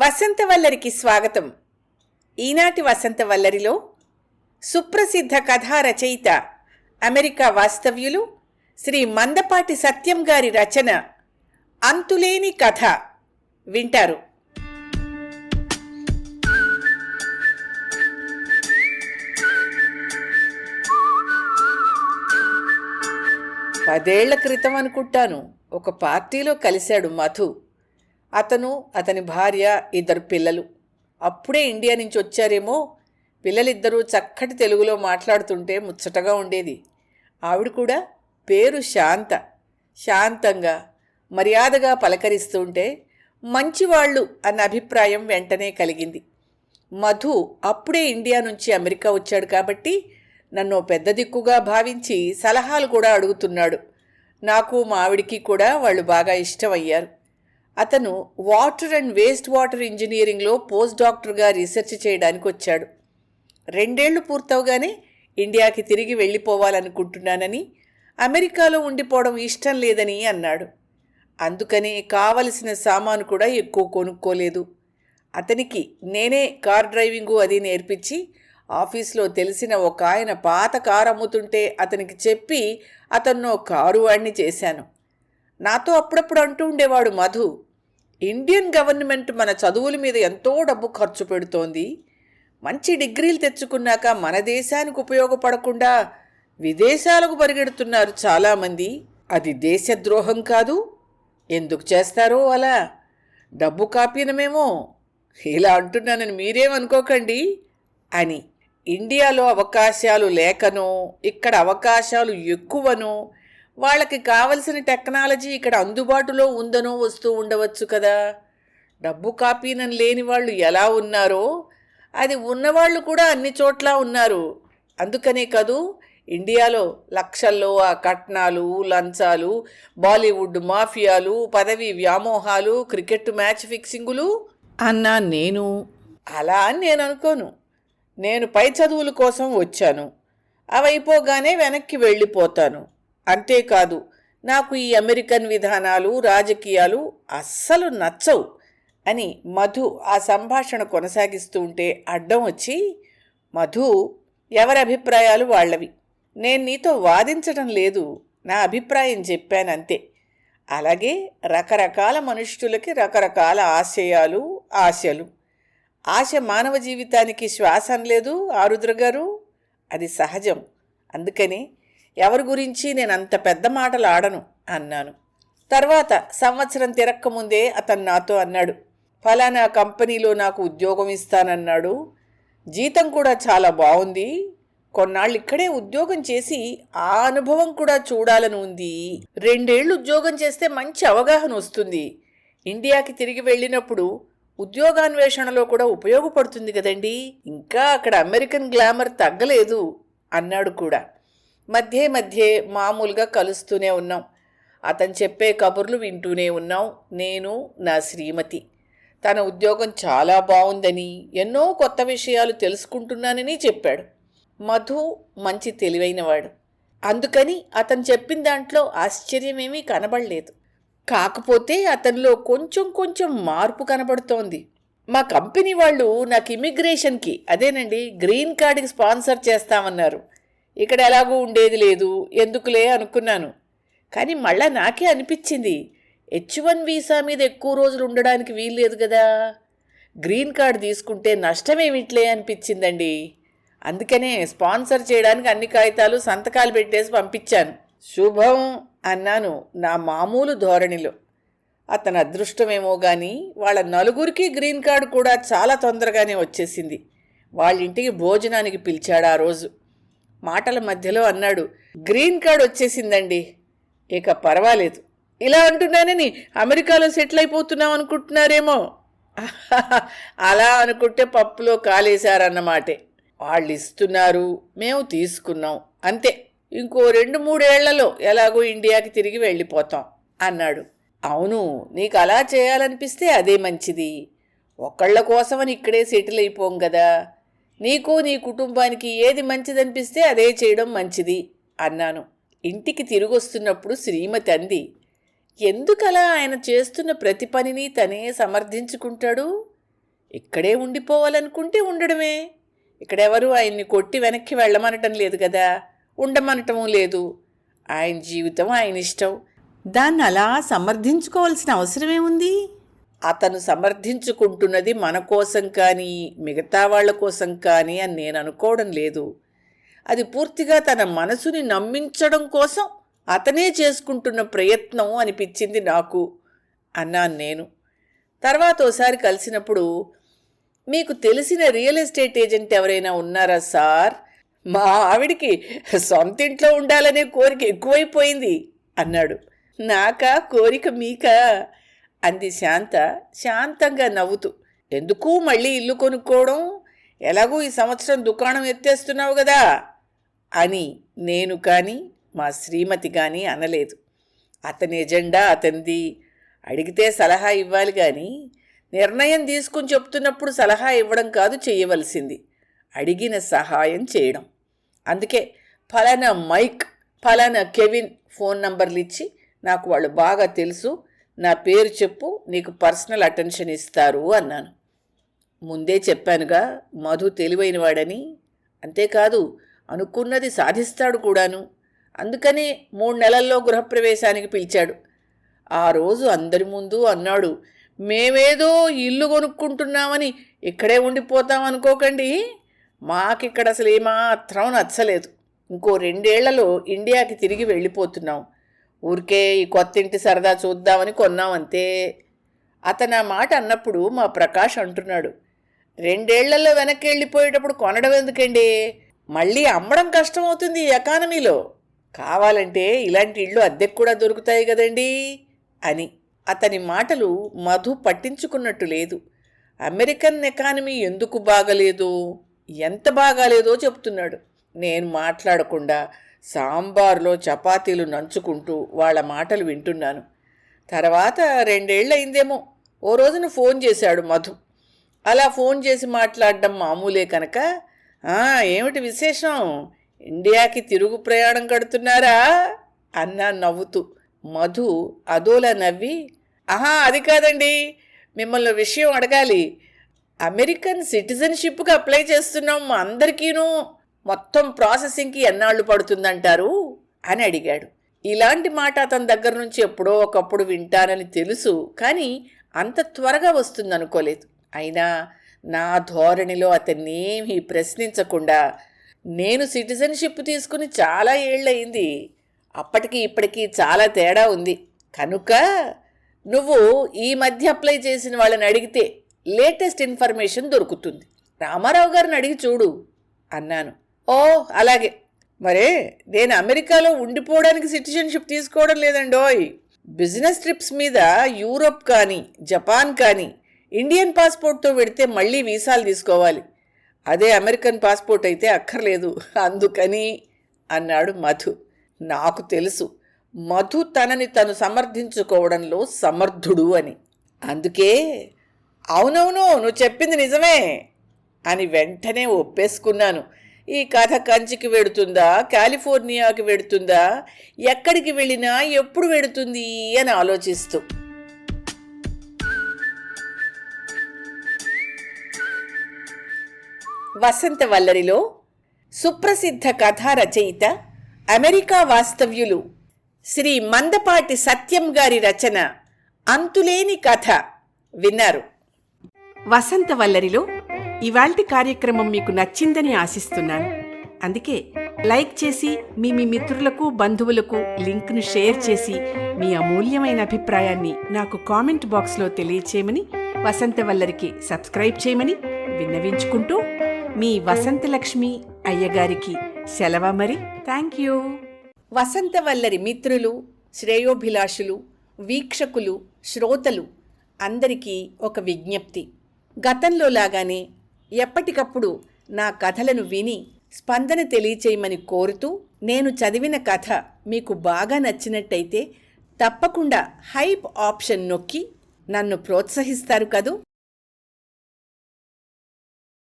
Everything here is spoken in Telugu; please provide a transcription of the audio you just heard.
వసంతవల్లరికి స్వాగతం. ఈనాటి వసంతవల్లరిలో సుప్రసిద్ధ కథా రచయిత, అమెరికా వాస్తవ్యులు శ్రీ మందపాటి సత్యం గారి రచన అంతులేని కథ వింటారు. పదేళ్ల క్రితం అనుకుంటాను, ఒక పార్టీలో కలిశాడు మధు. అతను, అతని భార్య, 2 పిల్లలు. అప్పుడే ఇండియా నుంచి వచ్చారేమో. పిల్లలిద్దరూ చక్కటి తెలుగులో మాట్లాడుతుంటే ముచ్చటగా ఉండేది. ఆవిడ కూడా పేరు శాంత. శాంతంగా మర్యాదగా పలకరిస్తుంటే మంచివాళ్ళు అన్న అభిప్రాయం వెంటనే కలిగింది. మధు అప్పుడే ఇండియా నుంచి అమెరికా వచ్చాడు కాబట్టి నన్ను పెద్ద దిక్కుగా భావించి సలహాలు కూడా అడుగుతున్నాడు. నాకు మా ఆవిడికి కూడా వాళ్ళు బాగా ఇష్టమయ్యారు. అతను వాటర్ అండ్ వేస్ట్ వాటర్ ఇంజనీరింగ్లో పోస్ట్ డాక్టర్గా రీసెర్చ్ చేయడానికి వచ్చాడు. 2 ఏళ్లు పూర్తవగానే ఇండియాకి తిరిగి వెళ్ళిపోవాలనుకుంటున్నానని, అమెరికాలో ఉండిపోవడం ఇష్టం లేదని అన్నాడు. అందుకని కావలసిన సామాను కూడా ఎక్కువ కొనుక్కోలేదు. అతనికి నేనే కార్ డ్రైవింగు అది నేర్పించి, ఆఫీస్లో తెలిసిన ఒక ఆయన పాత కారు అమ్ముతుంటే అతనికి చెప్పి అతన్నో కారు వాడిని చేశాను. నాతో అప్పుడప్పుడు అంటూ ఉండేవాడు మధు, ఇండియన్ గవర్నమెంట్ మన చదువుల మీద ఎంతో డబ్బు ఖర్చు పెడుతోంది. మంచి డిగ్రీలు తెచ్చుకున్నాక మన దేశానికి ఉపయోగపడకుండా విదేశాలకు పరిగెడుతున్నారు చాలామంది. అది దేశద్రోహం కాదు? ఎందుకు చేస్తారో అలా? డబ్బు కాపీనమేమో. ఇలా అంటున్నానని మీరేమనుకోకండి అని. ఇండియాలో అవకాశాలు లేకనో, ఇక్కడ అవకాశాలు ఎక్కువనో, వాళ్ళకి కావలసిన టెక్నాలజీ ఇక్కడ అందుబాటులో ఉందనో వస్తూ ఉండవచ్చు కదా. డబ్బు కాపీనం లేని వాళ్ళు ఎలా ఉన్నారో, అది ఉన్నవాళ్ళు కూడా అన్ని చోట్ల ఉన్నారు. అందుకనే కదూ ఇండియాలో లక్షల్లో ఆ కట్నాలు, లంచాలు, బాలీవుడ్ మాఫియాలు, పదవి వ్యామోహాలు, క్రికెట్ మ్యాచ్ ఫిక్సింగులు అన్నా నేను. అలా అని నేను అనుకోను. నేను పై చదువుల కోసం వచ్చాను. అవైపోగానే వెనక్కి వెళ్ళిపోతాను. అంతేకాదు, నాకు ఈ అమెరికన్ విధానాలు, రాజకీయాలు అస్సలు నచ్చవు అని మధు ఆ సంభాషణ కొనసాగిస్తూ ఉంటే అడ్డం వచ్చి, మధు, ఎవరి అభిప్రాయాలు వాళ్ళవి. నేను నీతో వాదించడం లేదు, నా అభిప్రాయం చెప్పానంతే. అలాగే రకరకాల మనుష్యులకి రకరకాల ఆశయాలు, ఆశలు. ఆశ మానవ జీవితానికి శ్వాసం లేదు ఆరుద్ర గారు, అది సహజం. అందుకని ఎవరి గురించి నేను అంత పెద్ద మాటలు ఆడను అన్నాను. తర్వాత సంవత్సరం తిరక్కముందే అతను నాతో అన్నాడు, ఫలానా కంపెనీలో నాకు ఉద్యోగం ఇస్తానన్నాడు. జీతం కూడా చాలా బాగుంది. కొన్నాళ్ళు ఇక్కడే ఉద్యోగం చేసి ఆ అనుభవం కూడా చూడాలని ఉంది. 2 ఏళ్ళు ఉద్యోగం చేస్తే మంచి అవగాహన వస్తుంది. ఇండియాకి తిరిగి వెళ్ళినప్పుడు ఉద్యోగాన్వేషణలో కూడా ఉపయోగపడుతుంది కదండి. ఇంకా అక్కడ అమెరికన్ గ్లామర్ తగ్గలేదు అన్నాడు కూడా. మధ్య మధ్య మామూలుగా కలుస్తూనే ఉన్నాం. అతను చెప్పే కబుర్లు వింటూనే ఉన్నాం, నేను, నా శ్రీమతి. తన ఉద్యోగం చాలా బాగుందని, ఎన్నో కొత్త విషయాలు తెలుసుకుంటున్నానని చెప్పాడు. మధు మంచి తెలివైనవాడు. అందుకని అతను చెప్పిన దాంట్లో ఆశ్చర్యమేమీ కనబడలేదు. కాకపోతే అతనిలో కొంచెం మార్పు కనబడుతోంది. మా కంపెనీ వాళ్ళు నాకు ఇమిగ్రేషన్కి, అదేనండి గ్రీన్ కార్డుకి స్పాన్సర్ చేస్తామన్నారు. ఇక్కడ ఎలాగూ ఉండేది లేదు, ఎందుకులే అనుకున్నాను. కానీ మళ్ళా నాకే అనిపించింది, H1 వీసా మీద ఎక్కువ రోజులు ఉండడానికి వీల్లేదు కదా, గ్రీన్ కార్డు తీసుకుంటే నష్టమేమిట్లే అనిపించిందండి. అందుకనే స్పాన్సర్ చేయడానికి అన్ని కాగితాలు సంతకాలు పెట్టేసి పంపించాను. శుభం అన్నాను నా మామూలు ధోరణిలో. అతని అదృష్టమేమో కానీ వాళ్ళ 4గురికి గ్రీన్ కార్డు కూడా చాలా తొందరగానే వచ్చేసింది. వాళ్ళింటికి భోజనానికి పిలిచాడు ఆ రోజు. మాటల మధ్యలో అన్నాడు, గ్రీన్ కార్డ్ వచ్చేసిందండి, ఇక పర్వాలేదు. ఇలా అంటున్నానని అమెరికాలో సెటిల్ అయిపోతున్నాం అనుకుంటున్నారేమో. అలా అనుకుంటే పప్పులో కాలేశారన్నమాటే. వాళ్ళు ఇస్తున్నారు, మేము తీసుకున్నాం, అంతే. ఇంకో 2-3 ఏళ్లలో ఎలాగో ఇండియాకి తిరిగి వెళ్ళిపోతాం అన్నాడు. అవును, నీకు అలా చేయాలనిపిస్తే అదే మంచిది. ఒకళ్ళ కోసమని ఇక్కడే సెటిల్ అయిపోం కదా. నీకు నీ కుటుంబానికి ఏది మంచిదనిపిస్తే అదే చేయడం మంచిది అన్నాను. ఇంటికి తిరిగొస్తున్నప్పుడు శ్రీమతి అంది, ఎందుకలా ఆయన చేస్తున్న ప్రతి పనిని తనే సమర్థించుకుంటాడు? ఇక్కడే ఉండిపోవాలనుకుంటే ఉండడమే. ఇక్కడెవరూ ఆయన్ని కొట్టి వెనక్కి వెళ్ళమనటం లేదు కదా, ఉండమనటం లేదు. ఆయన జీవితం ఆయన ఇష్టం. దాన్ని అలా సమర్థించుకోవాల్సిన అవసరమేముంది? అతను సమర్థించుకుంటున్నది మన కోసం కానీ మిగతా వాళ్ళ కోసం కానీ అని నేను అనుకోవడం లేదు. అది పూర్తిగా తన మనసుని నమ్మించడం కోసం అతనే చేసుకుంటున్న ప్రయత్నం అనిపించింది నాకు అన్నాను నేను. తర్వాత ఓసారి కలిసినప్పుడు, మీకు తెలిసిన రియల్ ఎస్టేట్ ఏజెంట్ ఎవరైనా ఉన్నారా సార్? మా ఆవిడికి సొంతింట్లో ఉండాలనే కోరిక ఎక్కువైపోయింది అన్నాడు. నాకా కోరిక మీకా అంది శాంత శాంతంగా నవ్వుతూ. ఎందుకు మళ్ళీ ఇల్లు కొనుక్కోవడం? ఎలాగూ ఈ సంవత్సరం దుకాణం ఎత్తేస్తున్నావు కదా అని నేను కానీ మా శ్రీమతి కానీ అనలేదు. అతని ఎజెండా అతనిది. అడిగితే సలహా ఇవ్వాలి కానీ నిర్ణయం తీసుకుని చెప్తున్నప్పుడు సలహా ఇవ్వడం కాదు చేయవలసింది, అడిగిన సహాయం చేయడం. అందుకే ఫలానా మైక్, ఫలానా కెవిన్ ఫోన్ నంబర్లు ఇచ్చి, నాకు వాళ్ళు బాగా తెలుసు, నా పేరు చెప్పు, నీకు పర్సనల్ అటెన్షన్ ఇస్తారు అన్నాను. ముందే చెప్పానుగా మధు తెలివైనవాడని. అంతేకాదు అనుకున్నది సాధిస్తాడు కూడాను. అందుకనే 3 నెలల్లో గృహప్రవేశానికి పిలిచాడు. ఆ రోజు అందరి ముందు అన్నాడు, మేమేదో ఇల్లు కొనుక్కుంటున్నామని ఇక్కడే ఉండిపోతాం అనుకోకండి, మాకిక్కడ అసలు ఏమాత్రం నచ్చలేదు. ఇంకో 2 ఏళ్లలో ఇండియాకి తిరిగి వెళ్ళిపోతున్నాం. ఊరికే ఈ కొత్తింటి సరదా చూద్దామని కొన్నామంతే. అతను ఆ మాట అన్నప్పుడు మా ప్రకాష్ అంటున్నాడు, 2 ఏళ్లలో వెనక్కి వెళ్ళిపోయేటప్పుడు కొనడం ఎందుకండి? మళ్ళీ అమ్మడం కష్టమవుతుంది ఈ ఎకానమీలో. కావాలంటే ఇలాంటి ఇళ్ళు అద్దెకు కూడా దొరుకుతాయి కదండి అని. అతని మాటలు మధు పట్టించుకున్నట్టు లేదు. అమెరికన్ ఎకానమీ ఎందుకు బాగలేదో, ఎంత బాగాలేదో చెప్తున్నాడు. నేను మాట్లాడకుండా సాంబార్లో చపాతీలు నంచుకుంటూ వాళ్ళ మాటలు వింటున్నాను. తర్వాత 2 ఏళ్ళు అయిందేమో, ఓ రోజున ఫోన్ చేశాడు మధు. అలా ఫోన్ చేసి మాట్లాడడం మామూలే కనుక, ఏమిటి విశేషం, ఇండియాకి తిరుగు ప్రయాణం కడుతున్నారా అన్నా నవ్వుతూ. మధు అదోలా నవ్వి, అది కాదండి, మిమ్మల్ని విషయం అడగాలి. అమెరికన్ సిటిజన్షిప్కి అప్లై చేస్తున్నాం మా అందరికీను, మొత్తం ప్రాసెసింగ్కి ఎన్నాళ్ళు పడుతుందంటారు అని అడిగాడు. ఇలాంటి మాట అతని దగ్గర నుంచి ఎప్పుడో ఒకప్పుడు వింటానని తెలుసు, కానీ అంత త్వరగా వస్తుందనుకోలేదు. అయినా నా ధోరణిలో అతన్నేమీ ప్రశ్నించకుండా, నేను సిటిజన్షిప్ తీసుకుని చాలా ఏళ్ళయింది, అప్పటికి ఇప్పటికీ చాలా తేడా ఉంది, కనుక నువ్వు ఈ మధ్య అప్లై చేసిన వాళ్ళని అడిగితే లేటెస్ట్ ఇన్ఫర్మేషన్ దొరుకుతుంది. రామారావు గారిని అడిగి చూడు అన్నాను. అలాగే. మరే నేను అమెరికాలో ఉండిపోవడానికి సిటిజన్షిప్ తీసుకోవడం లేదండోయ్. బిజినెస్ ట్రిప్స్ మీద యూరోప్ కానీ జపాన్ కానీ ఇండియన్ పాస్పోర్ట్తో వెడితే మళ్ళీ వీసాలు తీసుకోవాలి. అదే అమెరికన్ పాస్పోర్ట్ అయితే అక్కర్లేదు, అందుకని అన్నాడు మధు. నాకు తెలుసు మధు తనని తను సమర్థించుకోవడంలో సమర్థుడు అని. అందుకే అవునవును నువ్వు చెప్పింది నిజమే అని వెంటనే ఒప్పేసుకున్నాను. ఈ కథ కంచికి వెడుతుందా, కాలిఫోర్నియాకి వెడుతుందా, ఎక్కడికి వెళ్ళినా ఎప్పుడు వెడుతుంది అని ఆలోచిస్తూ. వసంత వల్లరిలో సుప్రసిద్ధ కథా రచయిత, అమెరికా వాస్తవ్యులు శ్రీ మందపాటి సత్యం గారి రచన అంతులేని కథ విన్నారు. వసంత వల్లరిలో ఇవాల్టి కార్యక్రమం మీకు నచ్చిందని ఆశిస్తున్నాను. అందుకే లైక్ చేసి మీ మిత్రులకు బంధువులకు లింక్ను షేర్ చేసి మీ అమూల్యమైన అభిప్రాయాన్ని నాకు కామెంట్ బాక్స్లో తెలియచేయమని, వసంత వల్లరికి సబ్స్క్రైబ్ చేయమని విన్నవించుకుంటూ మీ వసంతలక్ష్మి అయ్యగారికి సెలవు మరి. Thank you. వసంత వల్లరి మిత్రులు, శ్రేయోభిలాషులు, వీక్షకులు, శ్రోతలు అందరికీ ఒక విజ్ఞప్తి. గతంలో లాగానే ఎప్పటికప్పుడు నా కథలను విని స్పందన తెలియచేయమని కోరుతూ, నేను చదివిన కథ మీకు బాగా నచ్చినట్టయితే తప్పకుండా హైప్ ఆప్షన్ నొక్కి నన్ను ప్రోత్సహిస్తారు కదూ.